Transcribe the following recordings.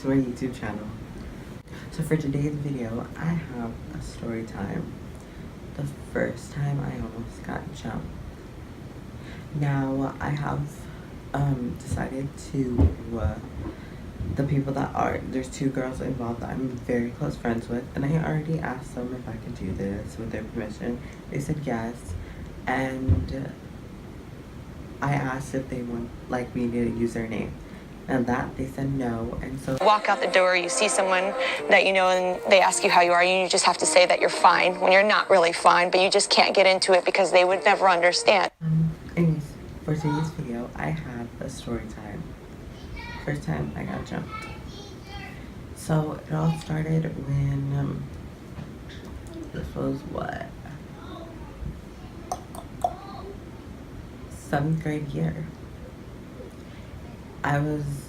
to my YouTube channel. So for today's video, I have a story time. The first time I almost got jumped. Now I have decided to, the people that are, there's two girls involved that I'm very close friends with, and I already asked them if I could do this with their permission. They said yes, and I asked if they would like me to use their name. And that they said no, and so walk out the door, you see someone that you know and they ask you how you are, you just have to say that you're fine when you're not really fine, but you just can't get into it because they would never understand. Anyways, for today's video, I have a story time. First time I got jumped. So it all started when this was what, 7th grade year.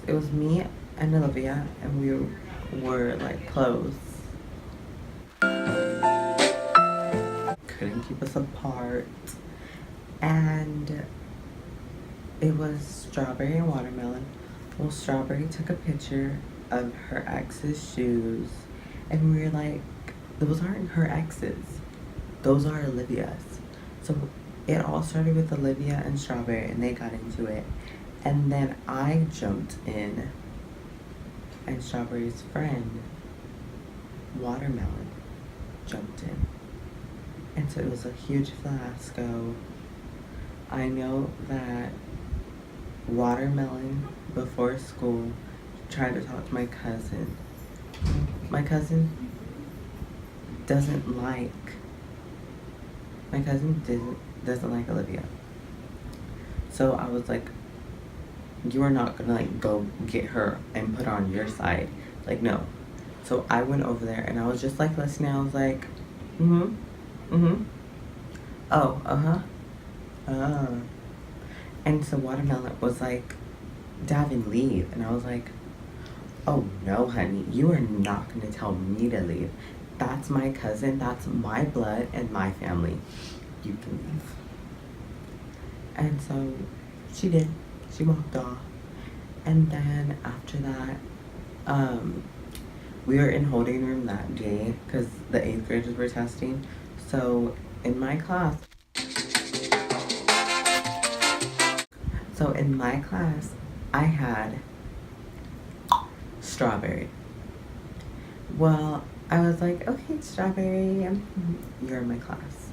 It was me and Olivia, and we were like close. Couldn't keep us apart. And it was Strawberry and Watermelon. Well, Strawberry took a picture of her ex's shoes, and we were like, those aren't her ex's. Those are Olivia's. So it all started with Olivia and Strawberry, and they got into it. And then I jumped in, and Strawberry's friend, Watermelon, jumped in. And so it was a huge fiasco. I know that Watermelon, before school, tried to talk to my cousin. My cousin doesn't like Olivia. So I was like, you are not gonna like go get her and put her on your side. Like, no. So I went over there and I was just like listening. I was like, oh, and so Watermelon was like, Davin, leave. And I was like, oh no, honey, you are not gonna tell me to leave. That's my cousin, that's my blood and my family. You can leave. And so she did. She walked off. And then after that, we were in holding room that day because the 8th graders were testing. So in my class, I had Strawberry. Well, I was like, okay, Strawberry, you're in my class.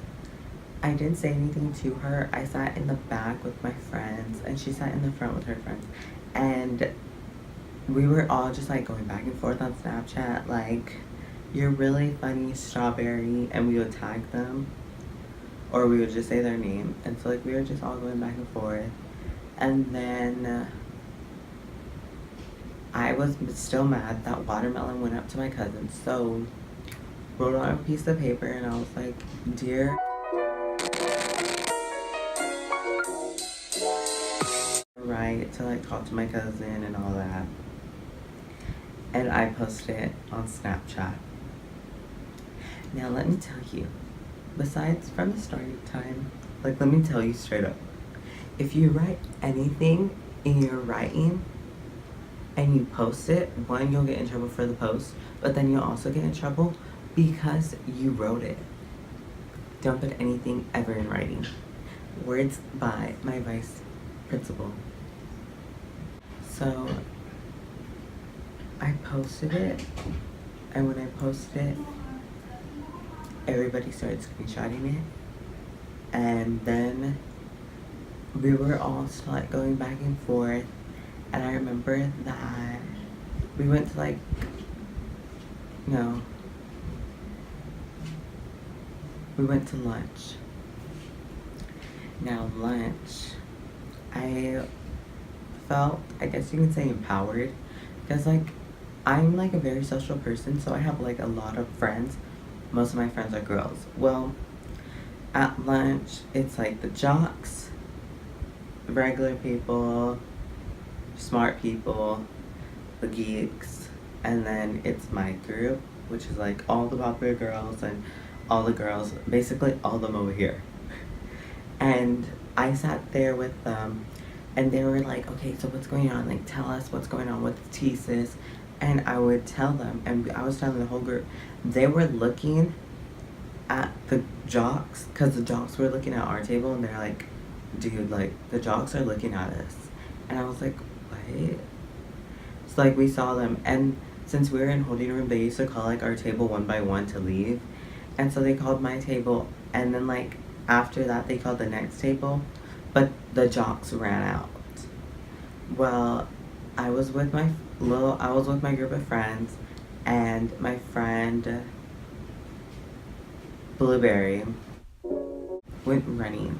I didn't say anything to her. I sat in the back with my friends, and she sat in the front with her friends. And we were all just like going back and forth on Snapchat, like, you're really funny, Strawberry, and we would tag them, or we would just say their name. And so like we were just all going back and forth. And then I was still mad that Watermelon went up to my cousin, so wrote on a piece of paper, and I was like, dear, right to like talk to my cousin and all that. And I posted it on Snapchat. Now let me tell you, besides from the story time, like, let me tell you straight up, if you write anything in your writing and you post it, one, you'll get in trouble for the post, but then you'll also get in trouble because you wrote it. Don't put anything ever in writing. Words by my vice principal. So I posted it, and when I posted it, everybody started screenshotting it, and then we were all like going back and forth. And I remember that we went to like, no, we went to lunch. Now lunch, I felt, I guess you can say, empowered, because like I'm like a very social person, so I have like a lot of friends. Most of my friends are girls. Well, at lunch, it's like the jocks, regular people, smart people, the geeks, and then it's my group, which is like all the popular girls and all the girls, basically all of them over here. And I sat there with them, and they were like, okay, so what's going on? Like, tell us what's going on with the thesis. And I would tell them, and I was telling the whole group, they were looking at the jocks, because the jocks were looking at our table, and they're like, dude, like, the jocks are looking at us. And I was like, what? So, like, we saw them, and since we were in holding room, they used to call, like, our table one by one to leave. And so they called my table, and then, like, after that, they called the next table, but the jocks ran out. Well, I was with my group of friends, and my friend Blueberry went running.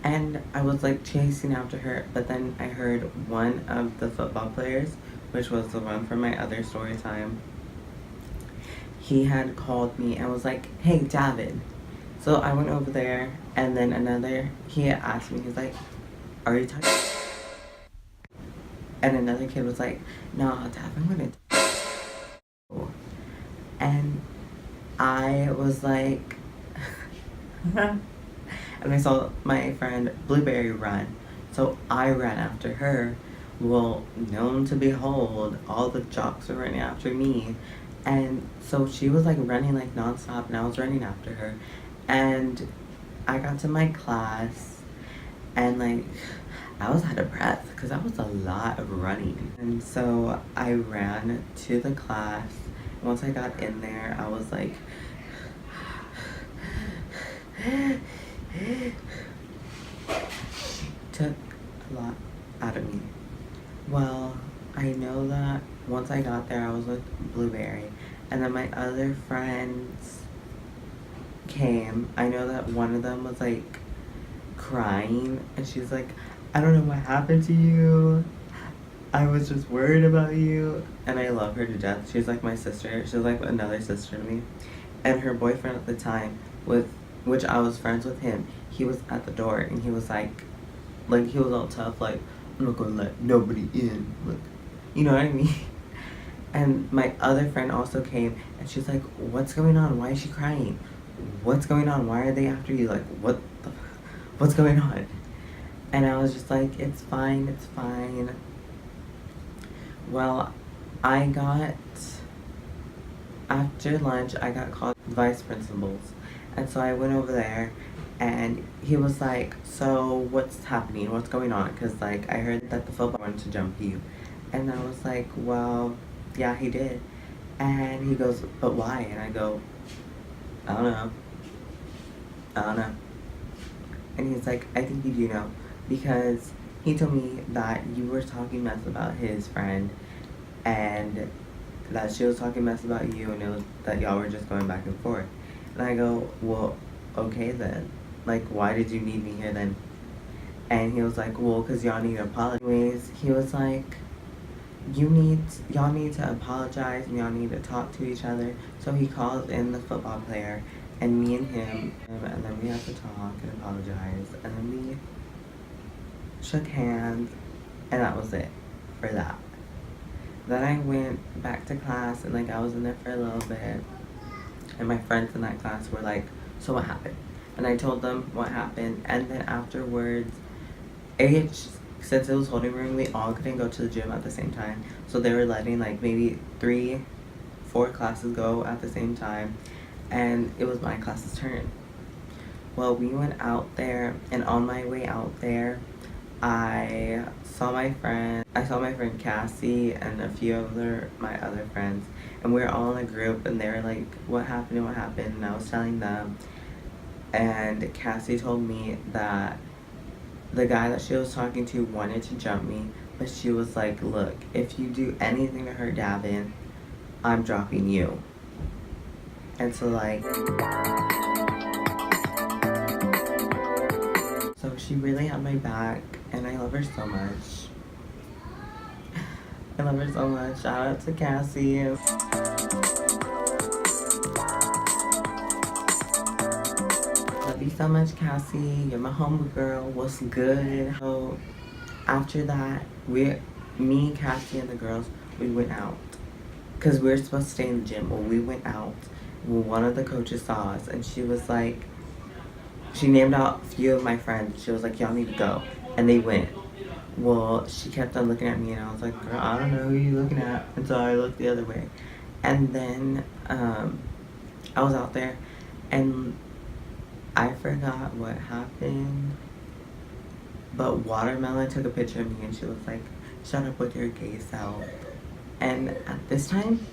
And I was like chasing after her, but then I heard one of the football players, which was the one from my other story time, he had called me and was like, hey, David. So I went over there, and then he had asked me, he's like, are you talking? And another kid was like, nah, David, I'm gonna. And I was like, and I saw my friend Blueberry run. So I ran after her. Well, known to behold, all the jocks were running after me. And so she was like running like nonstop, and I was running after her. And I got to my class, and like I was out of breath because that was a lot of running. And so I ran to the class. Once I got in there, I was like, took a lot out of me. Well, I know that once I got there, I was with Blueberry, and then my other friends came. I know that one of them was like crying, and she's like, I don't know what happened to you. I was just worried about you. And I love her to death. She's like my sister. She's like another sister to me. And her boyfriend at the time, with which I was friends with him, he was at the door, and he was like he was all tough, like, I'm not gonna let nobody in. Like, you know what I mean? And my other friend also came, and she's like, what's going on? Why is she crying? What's going on? Why are they after you? Like, what's going on? And I was just like, it's fine, it's fine. Well, after lunch, I got called vice principals. And so I went over there, and he was like, so what's happening? What's going on? Because, like, I heard that the football wanted to jump you. And I was like, well, yeah, he did. And he goes, but why? And I go, I don't know. I don't know. And he's like, I think you do know. Because he told me that you were talking mess about his friend, and that she was talking mess about you, and it was that y'all were just going back and forth. And I go, well, okay then. Like, why did you need me here then? And he was like, well, because y'all need to apologize. Anyways, he was like, y'all need to apologize, and y'all need to talk to each other. So he calls in the football player, and me and him, and then we had to talk and apologize, and then we shook hands, and that was it for that. Then I went back to class, and like I was in there for a little bit, and my friends in that class were like, so what happened? And I told them what happened, and then afterwards, since it was holding room, we all couldn't go to the gym at the same time, so they were letting like maybe 3-4 classes go at the same time, and it was my class's turn. Well, we went out there, and on my way out there, I saw my friend Cassie and a few of my other friends, and we were all in a group, and they were like, what happened and what happened, and I was telling them, and Cassie told me that the guy that she was talking to wanted to jump me, but she was like, look, if you do anything to hurt Davin, I'm dropping you. And so like, so she really had my back, and I love her so much. I love her so much. Shout out to Cassie. Love you so much, Cassie. You're my homegirl. What's good? So after that, me, Cassie, and the girls, we went out. Because we were supposed to stay in the gym. Well, we went out. Well, one of the coaches saw us, and she was like, she named out a few of my friends. She was like, y'all need to go. And they went. Well, she kept on looking at me, and I was like, girl, I don't know who you looking at. And so I looked the other way. And then I was out there, and I forgot what happened. But Watermelon took a picture of me, and she was like, shut up with your gay self. And at this time,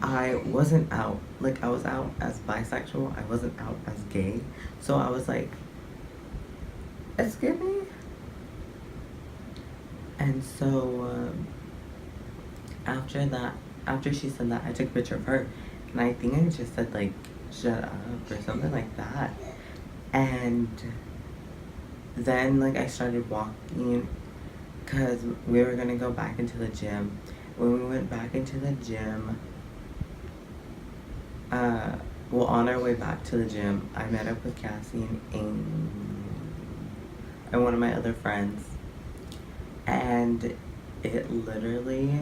I wasn't out. Like, I was out as bisexual. I wasn't out as gay. So I was like, excuse me? And so after that, after she said that, I took a picture of her. And I think I just said, like, shut up or something like that. And then, like, I started walking because we were going to go back into the gym. When we went back into the gym, well, on our way back to the gym, I met up with Cassie and one of my other friends. And it literally,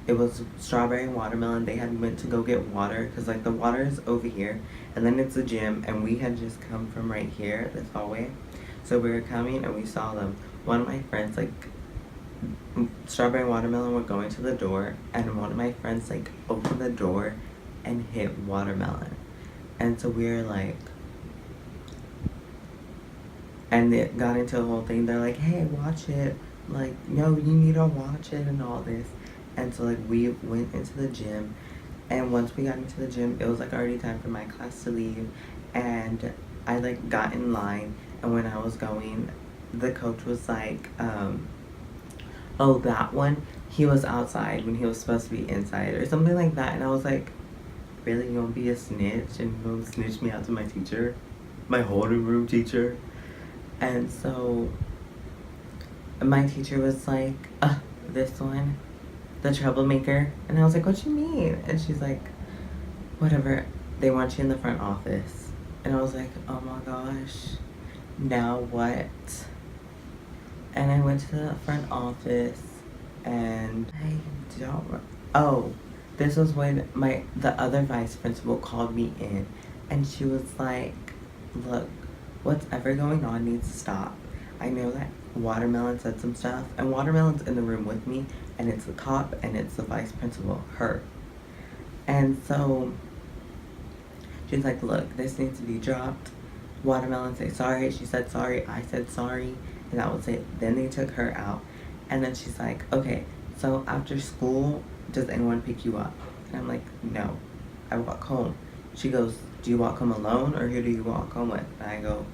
it was strawberry and watermelon. They had went to go get water because, like, the water is over here. And then it's the gym. And we had just come from right here, this hallway. So we were coming and we saw them. One of my friends, like, strawberry and watermelon were going to the door. And one of my friends, like, opened the door and hit watermelon. And so we were like, and it got into a whole thing. They're like, hey, watch it. Like, no, you need to watch it and all this. And so, like, we went into the gym. And once we got into the gym, it was, like, already time for my class to leave. And I, like, got in line. And when I was going, the coach was like, oh, that one, he was outside when he was supposed to be inside or something like that. And I was like, really, you gonna be a snitch and you gonna snitch me out to my teacher, my homeroom teacher? And so my teacher was like, this one, the troublemaker. And I was like, what you mean? And she's like, whatever, they want you in the front office. And I was like, oh my gosh, now what? And I went to the front office, and I don't, oh, this was when the other vice principal called me in, and she was like, look, what's ever going on needs to stop. I know that Watermelon said some stuff, and Watermelon's in the room with me, and it's the cop, and it's the vice principal, her. And so she's like, look, this needs to be dropped. Watermelon said sorry. She said sorry. I said sorry. And that was it. Then they took her out. And then she's like, okay, so after school, does anyone pick you up? And I'm like, no, I walk home. She goes, do you walk home alone or who do you walk home with? And I go,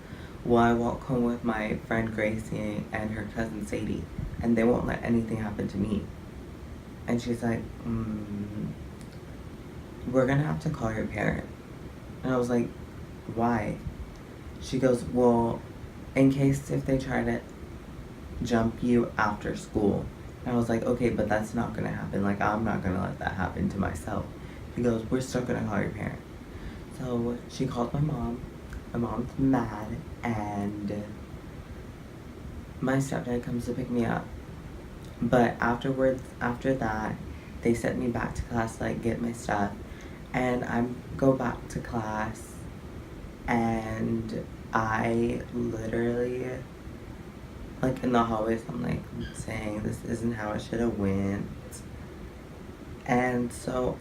well, I walk home with my friend Gracie and her cousin Sadie, and they won't let anything happen to me. And she's like, we're gonna have to call your parent. And I was like, why? She goes, well, in case if they try to jump you after school. And I was like, okay, but that's not gonna happen. Like, I'm not gonna let that happen to myself. She goes, we're still gonna call your parent. So she called my mom. My mom's mad, and my stepdad comes to pick me up. But afterwards, after that, they sent me back to class to, like, get my stuff. And I go back to class, and I literally, like, in the hallways, I'm like saying this isn't how it should have went. And so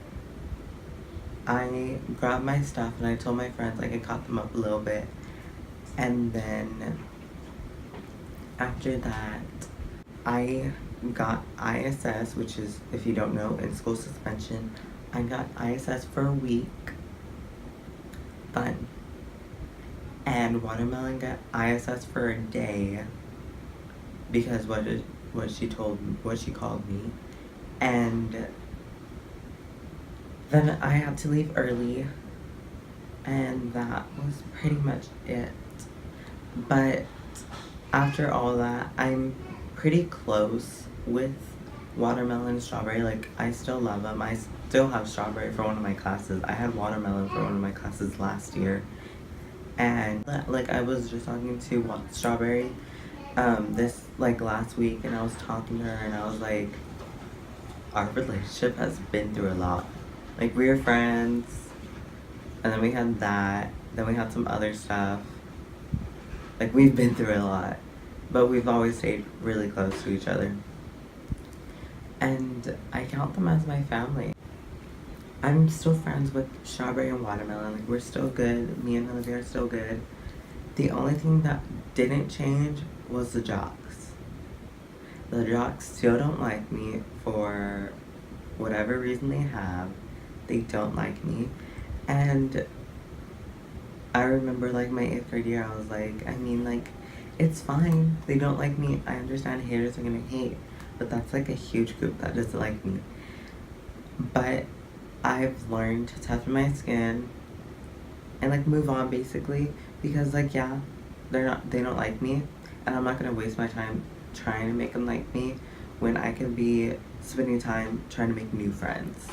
I grabbed my stuff and I told my friends, like, I caught them up a little bit. And then after that, I got ISS, which is, if you don't know, in school suspension. I got ISS for a week. Fun. And Watermelon got ISS for a day because what she called me. And then I had to leave early, and that was pretty much it. But after all that, I'm pretty close with Watermelon and Strawberry. Like, I still love them. I still have Strawberry for one of my classes. I had Watermelon for one of my classes last year. And, like, I was just talking to Strawberry this, like, last week, and I was talking to her, and I was like, our relationship has been through a lot. Like, we were friends, and then we had that, then we had some other stuff. Like, we've been through a lot. but we've always stayed really close to each other. And I count them as my family. I'm still friends with Strawberry and Watermelon. Like, we're still good. Me and Olivia are still good. The only thing that didn't change was the jocks. The jocks still don't like me for whatever reason they have. They don't like me. And I remember, like, my 8th grade year, I was like, I mean, like, it's fine. They don't like me. I understand haters are gonna hate. But that's, like, a huge group that doesn't like me. But I've learned to toughen my skin and, like, move on, basically. Because, like, yeah, they don't like me. And I'm not gonna waste my time trying to make them like me when I can be spending time trying to make new friends.